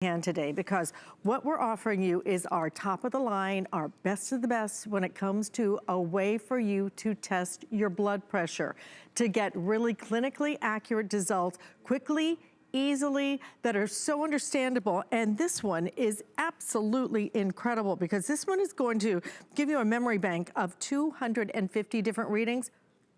hand today, because what we're offering you is our top of the line, our best of the best when it comes to a way for you to test your blood pressure, to get really clinically accurate results quickly, easily, that are so understandable. And this one is absolutely incredible, because this one is going to give you a memory bank of 250 different readings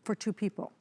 for 2 people.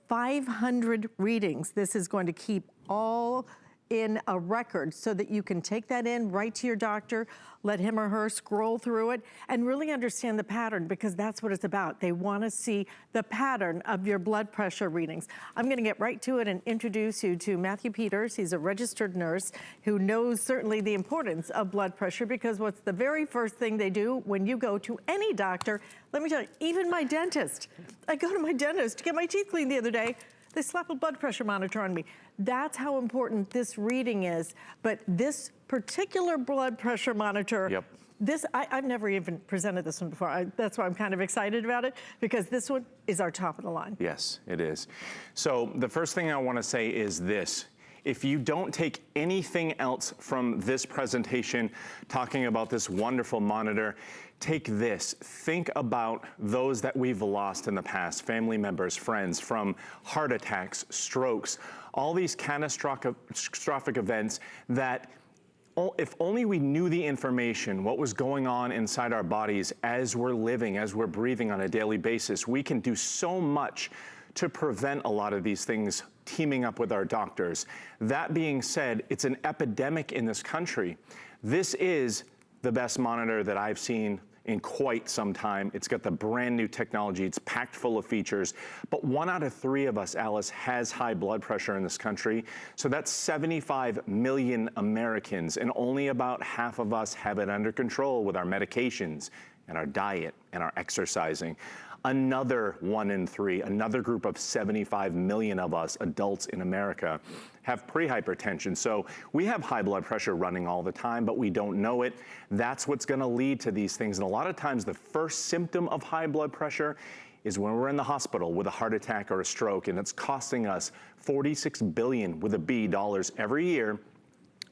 500 readings. This is going to keep all in a record so that you can take that in right to your doctor, let him or her scroll through it and really understand the pattern, because that's what it's about. They want to see the pattern of your blood pressure readings. I'm going to get right to it and introduce you to Matthew Peters. He's a registered nurse who knows certainly the importance of blood pressure, because what's the very first thing they do when you go to any doctor? Let me tell you, even my dentist. I go to my dentist to get my teeth cleaned the other day. They slap a blood pressure monitor on me. That's how important this reading is. But this particular blood pressure monitor, I've never even presented this one before. That's why I'm kind of excited about it, because this one is our top of the line. Yes, it is. So the first thing I want to say is this. If you don't take anything else from this presentation talking about this wonderful monitor, take this. Think about those that we've lost in the past, family members, friends, from heart attacks, strokes, all these catastrophic events that if only we knew the information, what was going on inside our bodies as we're living, as we're breathing on a daily basis, we can do so much to prevent a lot of these things teaming up with our doctors. That being said, it's an epidemic in this country. This is the best monitor that I've seen in quite some time. It's got the brand new technology. It's packed full of features. But 1 out of 3 of us, Alice, has high blood pressure in this country. So that's 75 million Americans, and only about half of us have it under control with our medications and our diet and our exercising. Another 1 in 3, another group of 75 million of us adults in America have prehypertension. So we have high blood pressure running all the time, but we don't know it. That's what's gonna lead to these things. And a lot of times the first symptom of high blood pressure is when we're in the hospital with a heart attack or a stroke, and it's costing us $46 billion with a B dollars every year.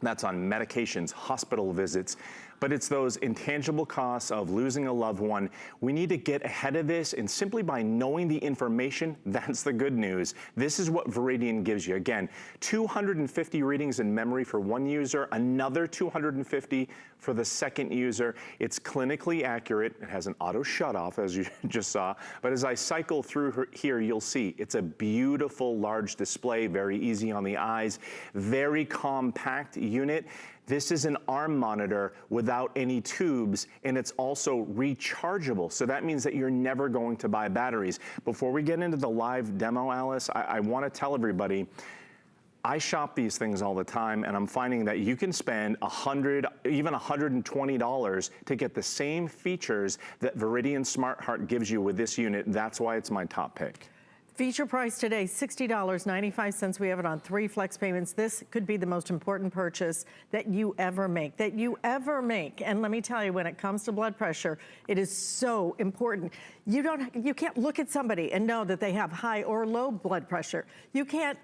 That's on medications, hospital visits, but it's those intangible costs of losing a loved one. We need to get ahead of this, and simply by knowing the information, that's the good news. This is what Veridian gives you. Again, 250 readings in memory for 1 user, another 250 for the second user. It's clinically accurate. It has an auto shut off, as you just saw. But as I cycle through here, you'll see it's a beautiful large display, very easy on the eyes, very compact unit. This is an arm monitor without any tubes, and it's also rechargeable. So that means that you're never going to buy batteries. Before we get into the live demo, Alice, I want to tell everybody, I shop these things all the time, and I'm finding that you can spend $100, even $120 to get the same features that Veridian SmartHeart gives you with this unit. That's why it's my top pick. Feature price today, $60.95. We have it on 3 flex payments. This could be the most important purchase that you ever make, And let me tell you, when it comes to blood pressure, it is so important. You can't look at somebody and know that they have high or low blood pressure. You can't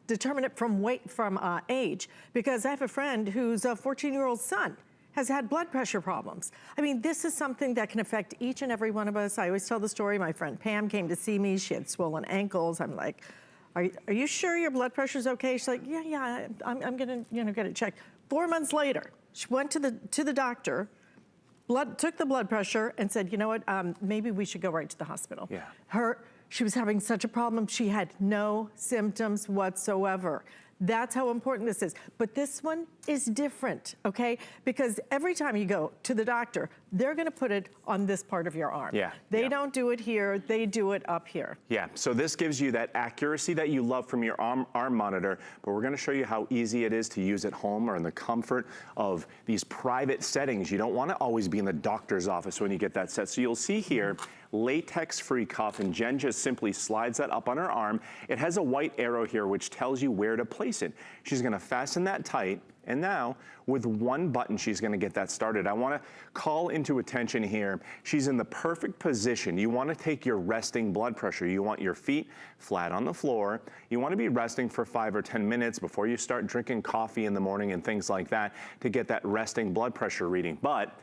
determine it from age, because I have a friend whose 14-year-old son has had blood pressure problems. I mean, this is something that can affect each and every one of us. I always tell the story. My friend Pam came to see me. She had swollen ankles. I'm like, are you sure your blood pressure's okay? She's like, yeah, I'm gonna get it checked. 4 months later, she went to the doctor, took the blood pressure, and said, you know what, maybe we should go right to the hospital. Yeah. She was having such a problem. She had no symptoms whatsoever. That's how important this is. But this one is different, okay? Because every time you go to the doctor, they're gonna put it on this part of your arm. Yeah. They don't do it here, they do it up here. Yeah, so this gives you that accuracy that you love from your arm monitor, but we're gonna show you how easy it is to use at home or in the comfort of these private settings. You don't wanna always be in the doctor's office when you get that set. So you'll see here, latex-free cuff, and Jen just simply slides that up on her arm. It has a white arrow here which tells you where to place it. She's gonna fasten that tight, and now, with one button, she's gonna get that started. I wanna call into attention here, she's in the perfect position. You wanna take your resting blood pressure. You want your feet flat on the floor. You wanna be resting for 5 or 10 minutes before you start drinking coffee in the morning and things like that to get that resting blood pressure reading. But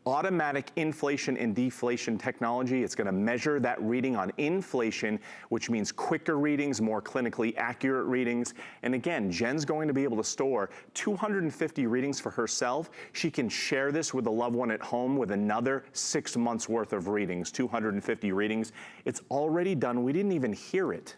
automatic inflation and deflation technology, it's gonna measure that reading on inflation, which means quicker readings, more clinically accurate readings. And again, Jen's going to be able to store 250 readings for herself. She can share this with a loved one at home with another 6 months worth of readings, 250 readings. It's already done, we didn't even hear it.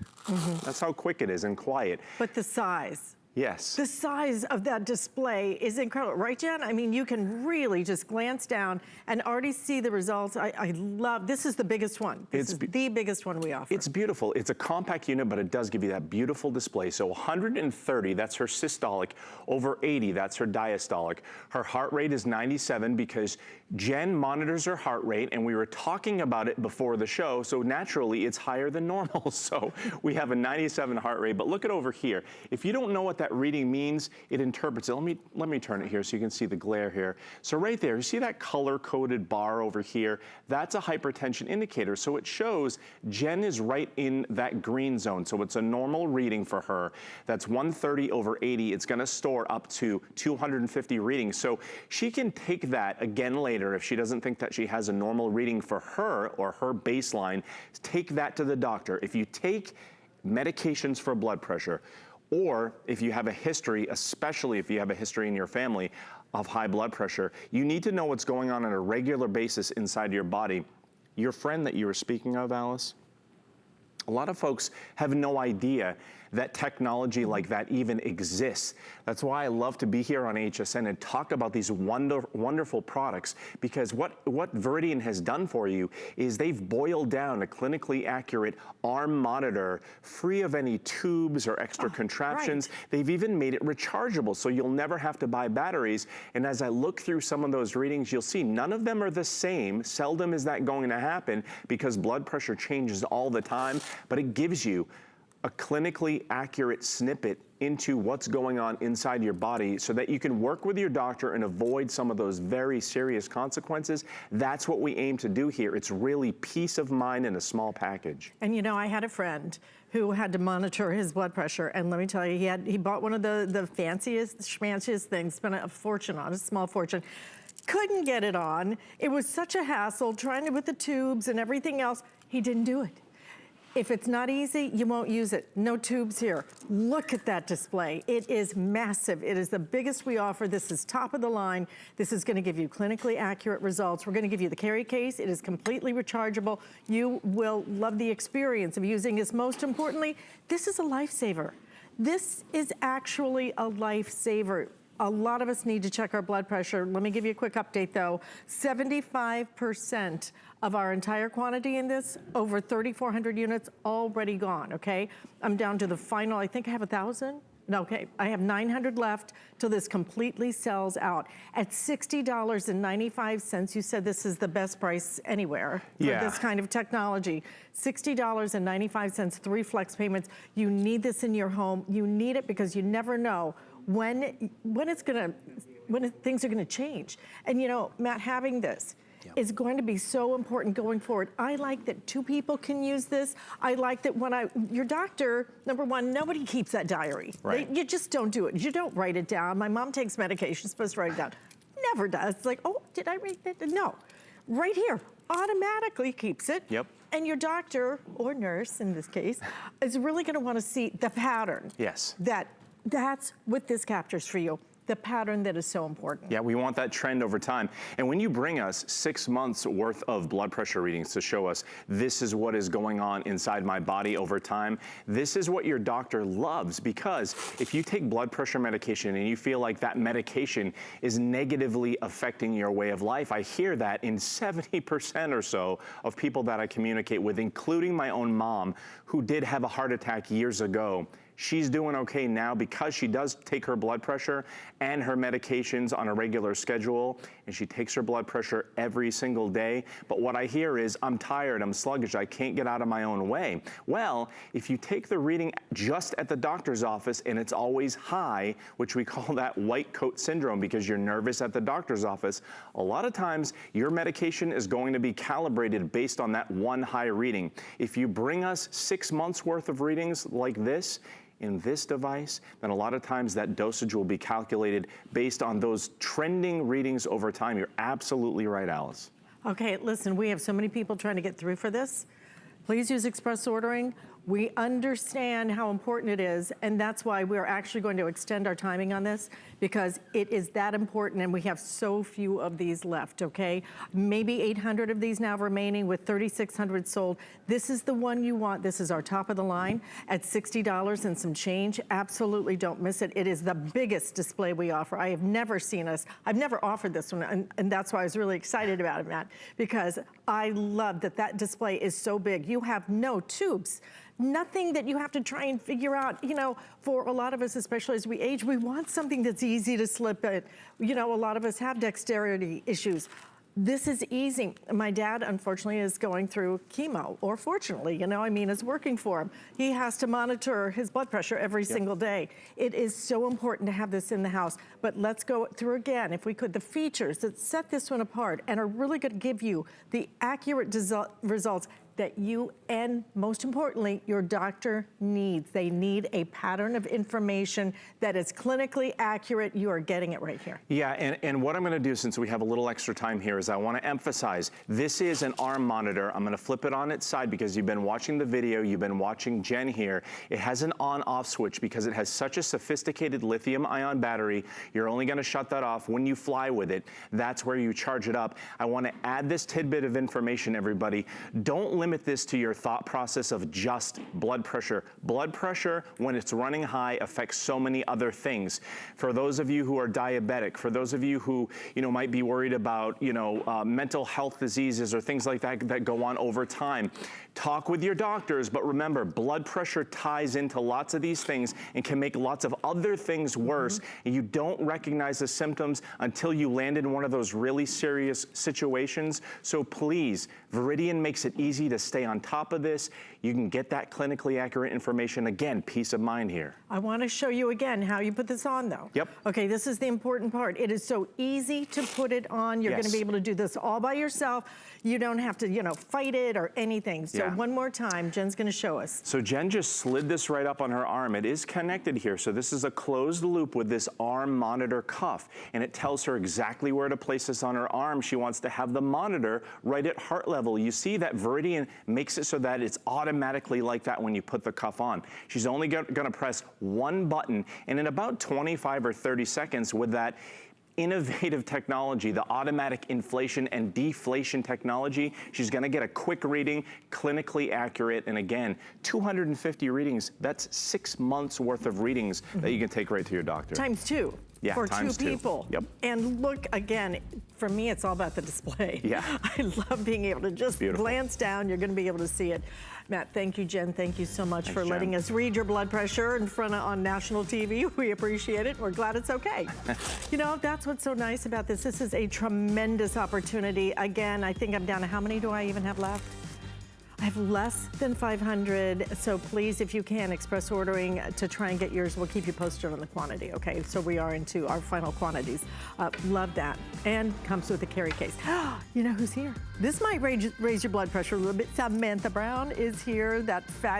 That's how quick it is and quiet. But the size. Yes. The size of that display is incredible, right, Jen? I mean, you can really just glance down and already see the results. I love, this is the biggest one. This is the biggest one we offer. It's beautiful. It's a compact unit, but it does give you that beautiful display. So 130, that's her systolic. Over 80, that's her diastolic. Her heart rate is 97 because Jen monitors her heart rate, and we were talking about it before the show, so naturally it's higher than normal. So we have a 97 heart rate, but look at over here. If you don't know what that reading means, it interprets it. Let me turn it here so you can see the glare here. So right there, you see that color-coded bar over here? That's a hypertension indicator. So it shows Jen is right in that green zone. So it's a normal reading for her. That's 130 over 80. It's gonna store up to 250 readings. So she can take that again later if she doesn't think that she has a normal reading for her or her baseline. Take that to the doctor. If you take medications for blood pressure, or if you have a history, especially if you have a history in your family of high blood pressure, you need to know what's going on a regular basis inside your body. Your friend that you were speaking of, Alice, a lot of folks have no idea that technology like that even exists. That's why I love to be here on HSN and talk about these wonderful products, because what Veridian has done for you is they've boiled down a clinically accurate arm monitor free of any tubes or extra contraptions. Right. They've even made it rechargeable, so you'll never have to buy batteries. And as I look through some of those readings, you'll see none of them are the same. Seldom is that going to happen because blood pressure changes all the time, but it gives you a clinically accurate snippet into what's going on inside your body so that you can work with your doctor and avoid some of those very serious consequences. That's what we aim to do here. It's really peace of mind in a small package. And you know, I had a friend who had to monitor his blood pressure, and let me tell you, he bought one of the fanciest, schmanciest things, spent a fortune on, a small fortune. Couldn't get it on. It was such a hassle trying to with the tubes and everything else. He didn't do it. If it's not easy, you won't use it. No tubes here. Look at that display. It is massive. It is the biggest we offer. This is top of the line. This is gonna give you clinically accurate results. We're gonna give you the carry case. It is completely rechargeable. You will love the experience of using this. Most importantly, this is a lifesaver. This is actually a lifesaver. A lot of us need to check our blood pressure. Let me give you a quick update though. 75% of our entire quantity in this, over 3,400 units already gone, okay? I'm down to the final, I think I have 1,000. No, okay, I have 900 left till this completely sells out. At $60.95, you said this is the best price anywhere for this kind of technology. $60.95, 3 flex payments. You need this in your home. You need it because you never know when things are gonna change. And you know, Matt, having this is going to be so important going forward. I like that 2 people can use this. I like that when your doctor, number one, nobody keeps that diary. Right. You just don't do it. You don't write it down. My mom takes medication, she's supposed to write it down. Never does. It's like, oh, did I write that? No. Right here, automatically keeps it. Yep. And your doctor, or nurse in this case, is really gonna wanna see the pattern. Yes. That's what this captures for you. The pattern that is so important. Yeah, we want that trend over time. And when you bring us 6 months worth of blood pressure readings to show us this is what is going on inside my body over time, this is what your doctor loves, because if you take blood pressure medication and you feel like that medication is negatively affecting your way of life, I hear that in 70% or so of people that I communicate with, including my own mom, who did have a heart attack years ago. She's doing okay now because she does take her blood pressure and her medications on a regular schedule, and she takes her blood pressure every single day. But what I hear is, I'm tired, I'm sluggish, I can't get out of my own way. Well, if you take the reading just at the doctor's office and it's always high, which we call that white coat syndrome because you're nervous at the doctor's office, a lot of times your medication is going to be calibrated based on that one high reading. If you bring us 6 months worth of readings like this, in this device, then a lot of times that dosage will be calculated based on those trending readings over time. You're absolutely right, Alice. Okay, listen, we have so many people trying to get through for this. Please use express ordering. We understand how important it is, and that's why we're actually going to extend our timing on this, because it is that important, and we have so few of these left, okay? Maybe 800 of these now remaining with 3,600 sold. This is the one you want. This is our top of the line at $60 and some change. Absolutely don't miss it. It is the biggest display we offer. I've never offered this one, and that's why I was really excited about it, Matt, because I love that that display is so big. You have no tubes. Nothing that you have to try and figure out. You know, for a lot of us, especially as we age, we want something that's easy to slip in. You know, a lot of us have dexterity issues. This is easy. My dad, unfortunately, is going through chemo, or fortunately, you know, I mean, it's working for him. He has to monitor his blood pressure every single day. It is so important to have this in the house. But let's go through again, if we could, the features that set this one apart and are really going to give you the accurate results that you, and most importantly, your doctor needs. They need a pattern of information that is clinically accurate. You are getting it right here. Yeah, and what I'm gonna do, since we have a little extra time here, is I wanna emphasize, this is an arm monitor. I'm gonna flip it on its side because you've been watching the video, you've been watching Jen here. It has an on-off switch because it has such a sophisticated lithium-ion battery. You're only gonna shut that off when you fly with it. That's where you charge it up. I wanna add this tidbit of information, everybody. Don't limit this to your thought process of just blood pressure. Blood pressure, when it's running high, affects so many other things. For those of you who are diabetic, for those of you who, you know, might be worried about, you know, mental health diseases or things like that that go on over time, talk with your doctors. But remember, blood pressure ties into lots of these things and can make lots of other things worse. And you don't recognize the symptoms until you land in one of those really serious situations. So please, Veridian makes it easy to stay on top of this. You can get that clinically accurate information. Again, peace of mind here. I want to show you again how you put this on, though. Yep. Okay, this is the important part. It is so easy to put it on. You're going to be able to do this all by yourself. You don't have to, you know, fight it or anything. So one more time, Jen's going to show us. So Jen just slid this right up on her arm. It is connected here. So this is a closed loop with this arm monitor cuff, and it tells her exactly where to place this on her arm. She wants to have the monitor right at heart level. You see that Veridian makes it so that it's automatically like that when you put the cuff on. She's only going to press one button, and in about 25 or 30 seconds with that innovative technology, the automatic inflation and deflation technology, she's gonna get a quick reading, clinically accurate, and again, 250 readings. That's 6 months worth of readings that you can take right to your doctor. Times two. Yeah, for times two people. Yep. And look, again, for me, it's all about the display. Yeah. I love being able to just glance down. You're going to be able to see it. Matt, thank you, Jen. Thank you so much for letting us read your blood pressure in front of on national TV. We appreciate it. We're glad it's okay. You know, that's what's so nice about this. This is a tremendous opportunity. Again, I think I'm down to how many do I even have left? I have less than 500, so please, if you can, express ordering to try and get yours. We'll keep you posted on the quantity, okay? So we are into our final quantities. Love that. And comes with a carry case. You know who's here? This might raise your blood pressure a little bit. Samantha Brown is here, that fat